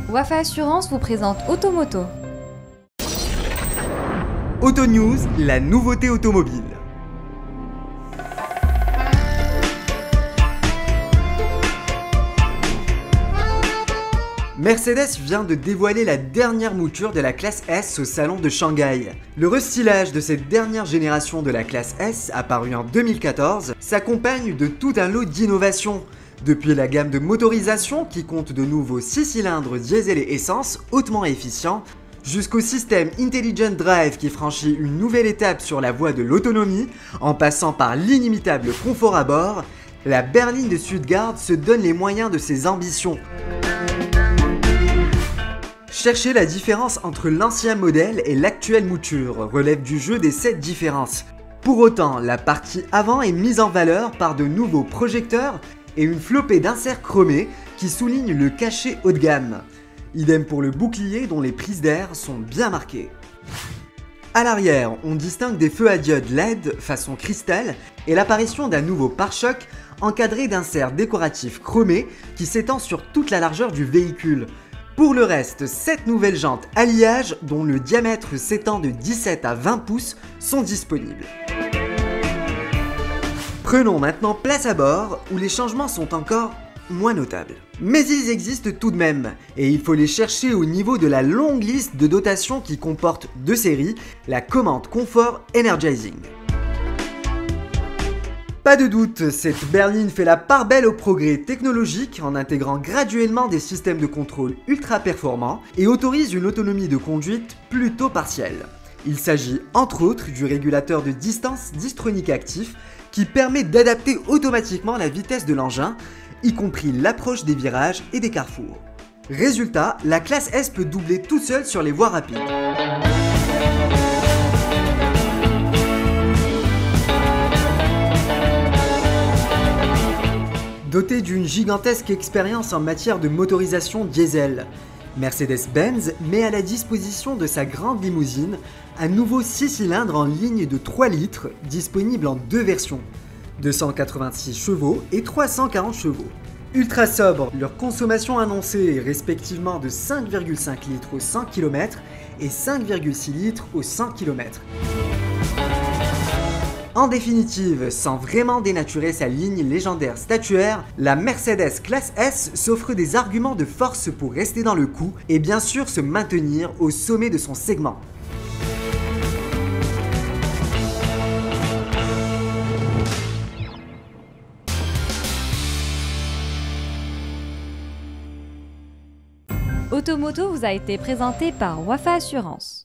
Wafa Assurance vous présente Automoto. Auto News, la nouveauté automobile. Mercedes vient de dévoiler la dernière mouture de la classe S au salon de Shanghai. Le restylage de cette dernière génération de la classe S, apparue en 2014, s'accompagne de tout un lot d'innovations. Depuis la gamme de motorisation qui compte de nouveaux 6 cylindres diesel et essence hautement efficients, jusqu'au système Intelligent Drive qui franchit une nouvelle étape sur la voie de l'autonomie, en passant par l'inimitable confort à bord, la berline de Stuttgart se donne les moyens de ses ambitions. Chercher la différence entre l'ancien modèle et l'actuelle mouture relève du jeu des 7 différences. Pour autant, la partie avant est mise en valeur par de nouveaux projecteurs et une flopée d'inserts chromés qui soulignent le cachet haut de gamme. Idem pour le bouclier dont les prises d'air sont bien marquées. À l'arrière, on distingue des feux à diode LED façon cristal et l'apparition d'un nouveau pare-choc encadré d'inserts décoratifs chromés qui s'étend sur toute la largeur du véhicule. Pour le reste, 7 nouvelles jantes alliage dont le diamètre s'étend de 17 à 20 pouces sont disponibles. Prenons maintenant place à bord où les changements sont encore moins notables. Mais ils existent tout de même, et il faut les chercher au niveau de la longue liste de dotations qui comporte de série la commande confort Energizing. Pas de doute, cette berline fait la part belle au progrès technologique en intégrant graduellement des systèmes de contrôle ultra performants et autorise une autonomie de conduite plutôt partielle. Il s'agit entre autres du régulateur de distance distronique actif qui permet d'adapter automatiquement la vitesse de l'engin, y compris l'approche des virages et des carrefours. Résultat, la classe S peut doubler toute seule sur les voies rapides. Dotée d'une gigantesque expérience en matière de motorisation diesel, Mercedes-Benz met à la disposition de sa grande limousine un nouveau 6 cylindres en ligne de 3 litres disponible en 2 versions, 286 chevaux et 340 chevaux. Ultra sobre, leur consommation annoncée est respectivement de 5,5 litres au 100 km et 5,6 litres au 100 km. En définitive, sans vraiment dénaturer sa ligne légendaire statuaire, la Mercedes classe S s'offre des arguments de force pour rester dans le coup et bien sûr se maintenir au sommet de son segment. Automoto vous a été présenté par Wafa Assurance.